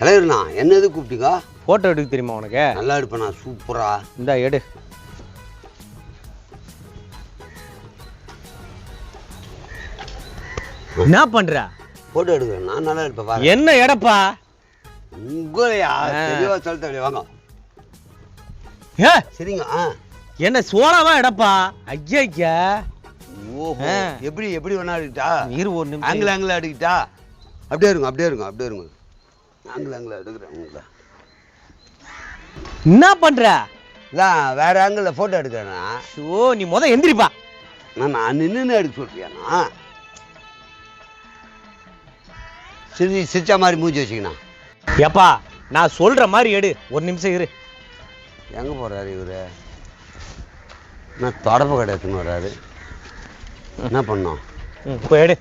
தலைவர்ண்ணா என்ன எது கூப்பிட்டீங்க? ஃபோட்டோ எடுக்க தெரியுமா உனக்கு? நல்லா எடுப்பேண்ணா, சூப்பரா. இந்தா எடு. என்ன பண்ற? ஃபோட்டோ எடுக்கிறேன், நான் நல்லா எடுப்பேன். என்ன எடப்பா உங்களையா? தெளிவா சொல்ல தெரியல, வாங்க. ஏ சரிங்க. என்ன சோழவா எடப்பா? ஐயா ஓஹோ, எப்படி எப்படி வேணா எடுக்கிட்டா? இரு ஒரு நிமிஷம். ஆங்கிள் எடுக்கிட்டா? அப்படியே இருங்க, அப்படியே இருங்க, அப்படியே இருங்க. ஆங்கிள் எடுக்கிறேன் உங்களை. என்ன பண்ற? இதான் வேற ஆங்கிள் ஃபோட்டோ எடுக்கிறேண்ணா. ஷோ நீ எந்திரிப்பா. நான் நின்று எடுக்க சொல்றியாண்ணா? சிரிச்சா மாதிரி மூஞ்சி வச்சுக்கண்ணா. ஏப்பா நான் சொல்ற மாதிரி எடு, ஒரு நிமிஷம் இரு. எங்கே போகிறாரு இவரு? நான் தொடப்பு கடை எடுத்துன்னு வர்றாரு. என்ன பண்ணோம்? இப்போ எடு.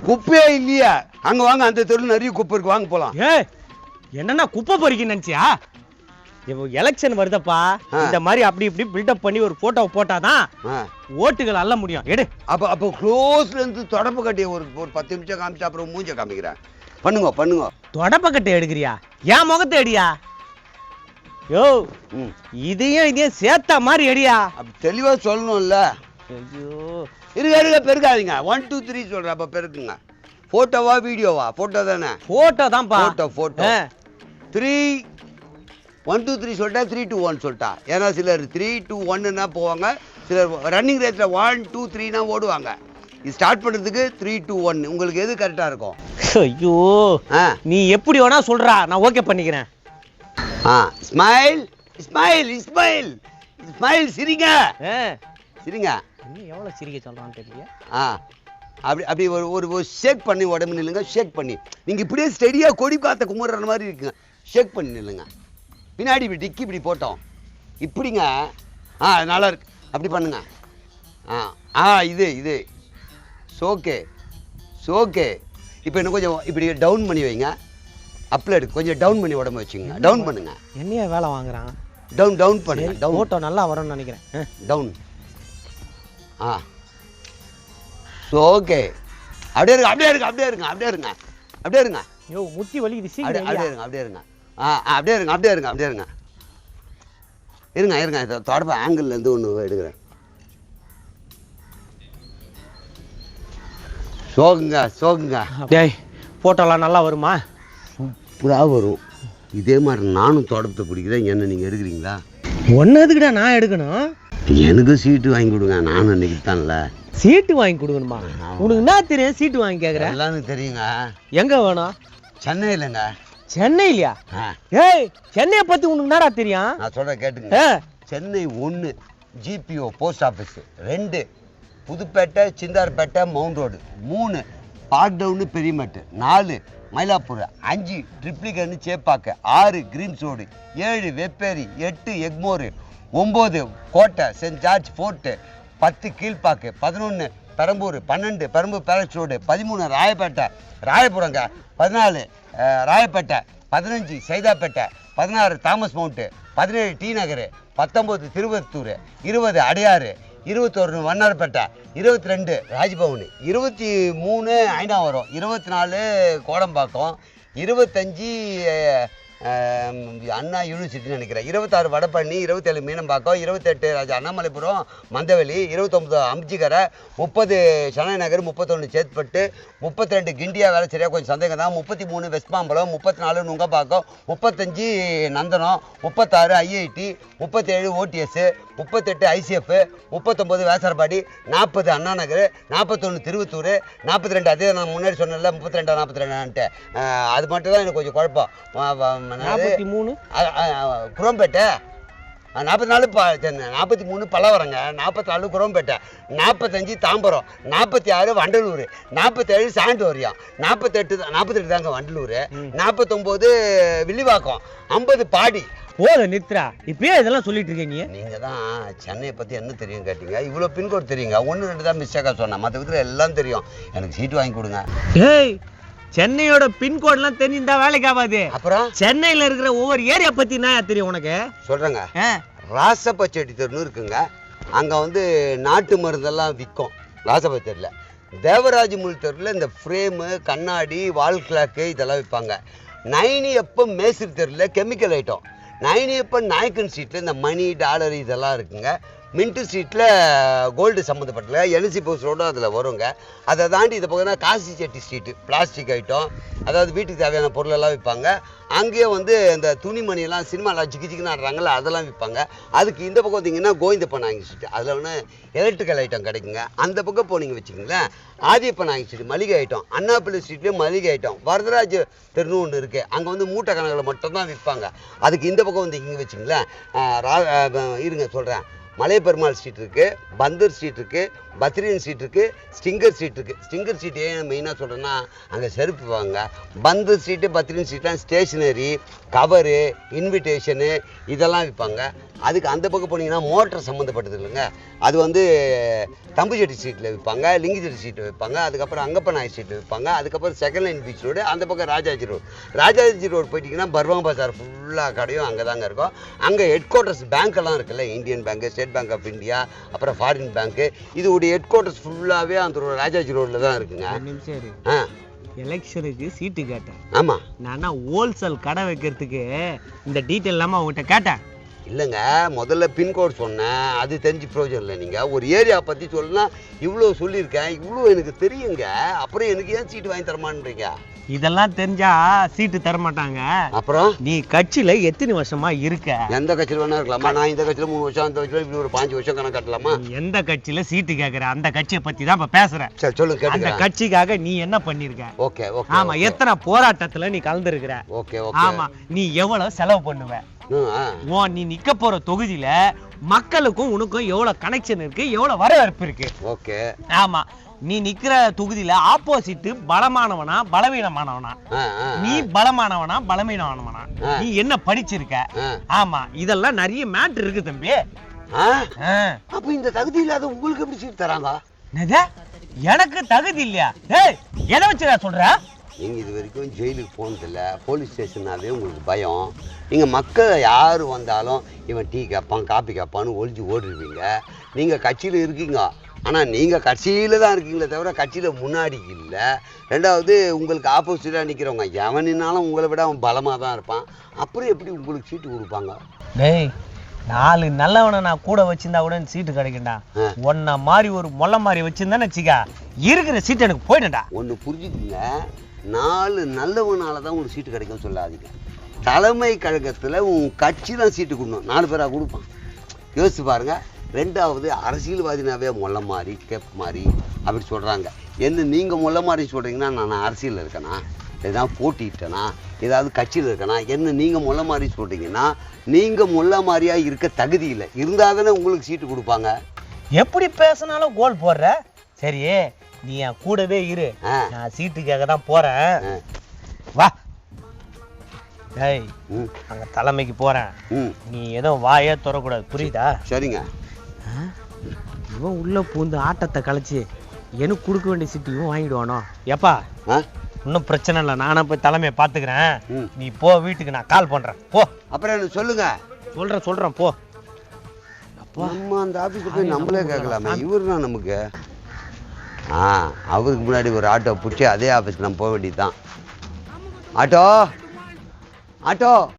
குப்பையே இல்லையா? அங்கே வாங்க, அந்த தெருவில் நிறைய குப்பை இருக்கு, வாங்க போகலாம். ஏ என்னன்னா குப்பை பொறிக்க நினச்சியா? இப்போ எலெக்ஷன் வருதப்பா, இந்த மாதிரி அப்படி இப்படி பில்டப் பண்ணி ஒரு போட்டோவை போட்டாதான் ஓட்டுகள் அள்ள முடியும். எடு. அப்போ க்ளோஸ்ல இருந்து தொடப்பு கட்டிய ஒரு 10 நிமிஷம் காமிச்சு அப்புறம் மூஞ்ச காமிக்கிறேன். பண்ணுங்க பண்ணுங்க. தொடப்ப கட்டை எடுக்கிறியா? ஏன் முகத்தை எடியா? யோ இதையும் சேர்த்த மாதிரி எடியா? அப்படி தெளிவா சொல்லணும்ல. ஐயோ இருக்க பெருக்காதீங்க. 1 2 3 சொல்ற. அப்ப பெருக்குங்க. போட்டோவா வீடியோவா? போட்டோ தானே? போட்டோ தான்ப்பா. போட்டோ 3 1 2 3 சொல்லிட்டா 3 2 1 சொல்லிட்டா. ஏன்னா சிலர் 3 2 1ன்னா போவாங்க, சிலர் ரன்னிங் ரேஸ்ல 1 2 3னா ஓடுவாங்க. இது ஸ்டார்ட் பண்றதுக்கு 3 2 1. உங்களுக்கு எது கரெக்டா இருக்கும்? ஐயோ நீ எப்படி வேணா சொல்றா, நான் ஓகே பண்ணிக்கிறேன். Smile smile smile smile. சிரிங்க சிரிங்க. இன்னும் எவ்வளவு சிரிக்க சொல்றான்னு தெரியல. அப்படி அப்படி ஒரு ஷேக் பண்ணி உடம்பு நில்லுங்க. ஷேக் பண்ணி நீங்க இப்படியே ஸ்டெடியா கொடி காத்த கும்பிடுற மாதிரி இருக்குங்க. ஷேக் பண்ணி நில்லுங்க. பின்னாடி இப்படி டிக்கி இப்படி போட்டோம் இப்படிங்க. நல்லா இருக்கு. அப்படி பண்ணுங்க. இது சோகே சோகே. இப்போ இன்னும் கொஞ்சம் இப்படி டவுன் பண்ணி வைங்க. அப்ல எடுக்கு கொஞ்சம் டவுன் பண்ணி உடம்பு வச்சுங்க. டவுன் பண்ணுங்க. என்னைய வேலை வாங்குறான். டவுன் பண்ணுங்க. டவுன். போட்டோ நல்லா வரும்னு நினைக்கிறேன். டவுன். ஓகே. அப்படியே இருங்க, அப்படியே இருங்க, அப்படியே இருங்க, அப்படியே இருங்க, அப்படியே இருங்க. யோ முட்டி வலிக்குது, சீக்கிரம் அப்படியே இருங்க, அப்படியே இருங்க. அப்படியே இருங்க, அப்படியே இருங்க, அப்படியே இருங்க. இருங்க தொடப்ப ஆங்கிள் இருந்து ஒன்று எடுக்கிறேன். சோகுங்க. டேய் போட்டோலாம் நல்லா வருமா? சூப்பராக வரும். இதே மாதிரி நானும் தொடப்பத்தை பிடிக்கிறேன். என்ன நீங்கள் எடுக்கிறீங்களா? ஒன்று எதுக்குடா நான் எடுக்கணும்? எனக்கு சீட்டு வாங்கி கொடுங்க. நானும் அன்னைக்கு தான்ல. சீட்டு வாங்கி கொடுக்கணுமா? உனக்கு என்ன தெரியும் சீட்டு வாங்கி கேட்குறேன்? எல்லாமே தெரியுங்க. எங்க வேணும்? சென்னையிலங்க. சென்னையிலையா? ஏய் சென்னையை பற்றி உனக்கு என்னடா தெரியும்? நான் சொல்கிறேன் கேட்டுங்க. Chennai 1 GPO post office, 2 Pudupet Chintadripet mount road, 3 Park Town Periamet, 4 Mylapore, 5 Triplicane Chepauk, 6 Greens road, 7 Vepery, 8 Egmore, 9 கோட்டை Saint George Fort, 10 Kilpauk, 11 Perambur, 12 Perambur palace road, 13 ராயபுரங்க, 14 Royapettah, 15 Saidapet, 16 Thomas Mount, 17 T Nagar, 19 Thiruvathur, 20 Adyar, 21 Vannarapettai, 22 Raj Bhavan, 23 Ayanavaram, 24 Kodambakkam, 25 Anna யூனிவர்சிட்டின்னு நினைக்கிறேன், 26 வடபழனி, 27 மீனம்பாக்கம், 28 ராஜா அண்ணாமலைபுரம் மந்தவெளி, 29 அம்ஜிகரை, 30 சென்னை நகர், 31 சேத்பட்டு, 32 கிண்டியா வேலை சரியாக கொஞ்சம் சந்தேகம் தான், 33 வெஸ்ட்மாம்பலம், 34 நுங்கப்பாக்கம், 35 நந்தனம், 36 IIT, 37 OTS, 38 ICF, 39 Vyasarpadi, 40 Anna Nagar, 41 Thiruvathur, 42 அதே நான் முன்னாடி சொன்னேன்ல 32 42ன்ட்டு. அது மட்டும் தான் எனக்கு கொஞ்சம் குழப்பம். 43 குரோம்பேட்டை, 44 43 பல்லவரங்க, 44 குரோம்பேட்டை, 45 தாம்பரம், 46 வண்டலூர், 47 சாண்டோரியம், 48 தாங்க வண்டலூர், 49 வில்லிவாக்கம், 50 பாடி. நித்ரா இப்பயே இதெல்லாம் சொல்லிட்டு இருக்கீங்க. நீங்க தான் சென்னையை பத்தி என்ன தெரியும் கேட்டீங்க. இவ்வளவு பின்கோட் தெரியுங்க. 1 2 தான் மிஸ்டேக்கா சொன்னேன். மற்ற விதத்துல எல்லாம் தெரியும். எனக்கு சீட்டு வாங்கி கொடுங்க. ஏய் சென்னையோட பின்கோட்லாம் தெரிஞ்சிருந்தா வேலைக்கு ஆகாது. அப்புறம் சென்னையில இருக்கிற ஒவ்வொரு ஏரியா பத்தி என்ன தெரியும் உனக்கு? சொல்றேங்க. ராசப்பச்சேட்டி தெருன்னு இருக்குங்க. அங்க நாட்டு மருந்தெல்லாம் விற்கும். ராசப்பச்சேட்டியில் தேவராஜ் முல் தெருவில் இந்த ஃப்ரேமு, கண்ணாடி, வால் கிளாக்கு இதெல்லாம் விற்பாங்க. நைனியப்பன் மேஸ்திரி தெருவில் கெமிக்கல் ஐட்டம், நைனியப்பன் நாயக்கன் ஸ்ட்ரீட்டில் இந்த மணி டாலர் இதெல்லாம் இருக்குங்க. மின்ட்டு ஸ்ட்ரீட்டில் கோல்டு சம்மந்தப்பட்டல என்சி போஸ் ரோடும் அதில் வருங்க. அதை தாண்டி இதை பார்த்தீங்கன்னா Kasi Chetty street plastic item, அதாவது வீட்டுக்கு தேவையான பொருளெல்லாம் விற்பாங்க. அங்கேயே வந்து இந்த துணிமணியெல்லாம் சினிமாவில் ஜிக்கி ஜிக்கின்னு ஆடுறாங்கல்ல அதெல்லாம் விற்பாங்க. அதுக்கு இந்த பக்கம் வந்தீங்கன்னா கோவிந்தப்பன் நாயகி ஸ்ட்ரீட், அதில் ஒன்று எலக்ட்ரிக்கல் ஐட்டம் கிடைக்குங்க. அந்த பக்கம் போனீங்க வச்சுக்கிங்களேன் ஆதியப்பன் நாயகி ஸ்ட்ரீட் மளிகை ஐட்டம், அண்ணாப்பிள்ளை ஸ்ட்ரீட்லேயும் மளிகை ஐட்டம், வரதராஜ் தெருன்னு ஒன்று இருக்குது, அங்கே வந்து மூட்டை கணக்கில் மட்டும்தான் விற்பாங்க. அதுக்கு இந்த பக்கம் வந்து இங்கே வச்சுங்களேன் இருங்க சொல்கிறேன், மலை பெருமாள் ஸ்ட்ரீட் இருக்குது, பந்தர் ஸ்ட்ரீட் இருக்குது, பத்ரியன் ஸ்ட்ரீட் இருக்குது, ஸ்டிங்கர் ஸ்ட்ரீட் இருக்குது. ஸ்டிங்கர் ஸ்ட்ரீட் ஏன் மெயினாக சொல்கிறேன்னா அங்கே செருப்பு வாங்க. பந்தர் ஸ்ட்ரீட்டு பத்ரியன் ஸ்ட்ரீட்லாம் ஸ்டேஷ்னரி, கவரு, இன்விடேஷனு இதெல்லாம் விற்பாங்க. அதுக்கு அந்த பக்கம் போனீங்கன்னா மோட்டர் சம்மந்தப்பட்டது இல்லைங்க, அது வந்து தம்புச்செட்டி ஸ்ட்ரீட்டில் விற்பாங்க, லிங்கிச்செட்டி ஸ்ட்ரீட்டில் விற்பாங்க, அதுக்கப்புறம் அங்கப்பநாயர் ஸ்ட்ரீட்டில் விற்பாங்க, அதுக்கப்புறம் செகண்ட் லைன் பீச் ரோடு, அந்த பக்கம் ராஜாஜி ரோடு. ராஜாஜி ரோடு போயிட்டிங்கன்னா பர்வா பஜார் ஃபுல்லாக கடையும் அங்கே தாங்க இருக்கும். அங்கே ஹெட் குவார்ட்டர்ஸ் பேங்க்கெல்லாம் இருக்குல்ல, Indian bank, state bank of India, அப்புறம் ஃபாரின் பேங்க்கு, இதோடைய ஹெட் குவார்ட்டர்ஸ் ஃபுல்லாகவே அந்த ராஜாஜி ரோடில் தான் இருக்குங்க. எலெக்ஷனுக்கு சீட்டு கேட்டேன். ஆமாம், நான் ஹோல்சேல் கடை வைக்கிறதுக்கு இந்த டீட்டெயில் இல்லாமல் அவங்ககிட்ட கேட்டேன். இல்லைங்க, முதல்ல பின்கோட் சொன்னேன், அது தெரிஞ்சு ப்ரோஜனம் இல்லை. நீங்கள் ஒரு ஏரியா பற்றி சொல்லணும்னா இவ்வளோ சொல்லியிருக்கேன், இவ்வளோ எனக்கு தெரியுங்க, அப்புறம் எனக்கு ஏன் சீட்டு வாங்கி தரமான்றீங்க? இதெல்லாம் தெரிஞ்சா சீட்டு தர மாட்டாங்க. அப்புறம் நீ கட்சியில எத்தனை வருஷமா இருக்க? எந்த கட்சியில் வேணா இருக்கலாமா? நான் இந்த கட்சியில் 3 வருஷம், அந்த கட்சியில் இப்படி ஒரு 5 வருஷம் கணக்கு கட்டலாமா? எந்த கட்சியில சீட்டு கேட்குற அந்த கட்சியை பத்தி தான் இப்ப பேசுறேன். சரி சொல்லுங்க. அந்த கட்சிக்காக நீ என்ன பண்ணிருக்க? Okay okay. ஆமா, எத்தனை போராட்டத்துல நீ கலந்துருக்கிற? Okay okay. ஆமா, நீ எவ்வளவு செலவு பண்ணுவ? நீ நிக்க போற தொகுதியில மக்களுக்கும் உனக்கும் எவ்வளவு கனெக்ஷன் இருக்கு, எவ்வளவு வரவேற்பு இருக்கு? ஓகே. ஆமா, நீ நிக்கிற தொகுதியில ஆப்போசிட் பலமானவனா பலவீனமானவனா? நீ பலமானவனா பலவீனமானவனா? நீ என்ன படிச்சிருக்க? ஆமா, இதெல்லாம் நிறைய மேட்டர் இருக்கு தம்பி. அப்ப இந்த தகுதி இல்லாத உங்களுக்கு எப்படி சீட் தராங்க? எனக்கு தகுதி இல்லையா? எதை வச்சு சொல்ற? நீங்கள் இது வரைக்கும் ஜெயிலுக்கு போனதில்லை, போலீஸ் ஸ்டேஷனாவே உங்களுக்கு பயம். நீங்கள் மக்கள் யார் வந்தாலும் இவன் டீ கேட்பான் காப்பி கேட்பான்னு ஒழிஞ்சு ஓடிடுவீங்க. நீங்கள் கட்சியில் இருக்கீங்க, ஆனால் நீங்கள் கட்சியில் தான் இருக்கீங்களே தவிர கட்சியில் முன்னாடி இல்லை. ரெண்டாவது, உங்களுக்கு ஆப்போசிட்டாக நிற்கிறவங்க எவனினாலும் உங்களை விட அவன் பலமாக தான் இருப்பான். அப்புறம் எப்படி உங்களுக்கு சீட்டு கொடுப்பாங்க? டேய், 4 நல்லவனை நான் கூட வச்சிருந்தா கூட சீட்டு கிடைக்கும்டா. ஒன்ன மாதிரி ஒரு மொல்ல மாதிரி வச்சிருந்தான்னு வச்சுக்கா, இருக்கிற சீட்டு எனக்கு போயிட்டா. ஒன்று புரிஞ்சுக்குங்க, 4 நல்லவனால தான் ஒரு சீட்டு கிடைக்கும் சொல்லாதீங்க. தலைமை கழகத்தில் உன் கட்சி தான் சீட்டு கொடுக்கணும், 4 பேராக கொடுப்பான். யோசிச்சு பாருங்க. ரெண்டாவது, அரசியல்வாதினாவே மொல்ல மாதிரி கேப் மாதிரி அப்படி சொல்கிறாங்க. என்ன நீங்கள் மொல்ல மாதிரி சொல்கிறீங்கன்னா நான் அரசியலில் இருக்கேனா, ஏதாவது போட்டிட்டேனா, ஏதாவது கட்சியில் இருக்கேனா? என்ன நீங்கள் மொல்ல மாதிரி சொல்கிறீங்கன்னா நீங்கள் மொல்ல மாதிரியாக இருக்க தகுதி இல்லை, இருந்தால் தானே உங்களுக்கு சீட்டு கொடுப்பாங்க. எப்படி பேசினாலும் கோல் போடுற. சரி, நீ என் கூடவே இரு, நான் சீட்டுக்காக தான் போறேன். வா. டேய், அங்க தலைமைக்கு போறேன், நீ எதுவும் வாயே தொடக்கூடாது, புரியுதா? சரிங்க. இவன் உள்ள பூந்து ஆட்டத்தை கலைச்சு எனக்கு கொடுக்க வேண்டிய சீட்டு இவன் வாங்கிடுவானோ? எப்பா, இன்னும் பிரச்சனை இல்லை, நானே போய் தலைமையை பார்த்துக்கிறேன். நீ போ, வீட்டுக்கு நான் கால் பண்றேன், போ. அப்புறம் என்ன சொல்லுங்க. சொல்றேன் போ. நம்ம அந்த ஆஃபீஸை போய் நம்மளே கேட்கலாமே, இவர் தான் நமக்கு. அவருக்கு முன்னாடி ஒரு ஆட்டோ பிடிச்சி அதே ஆஃபீஸ்க்கு நம்ம போக வேண்டியது தான். ஆட்டோ.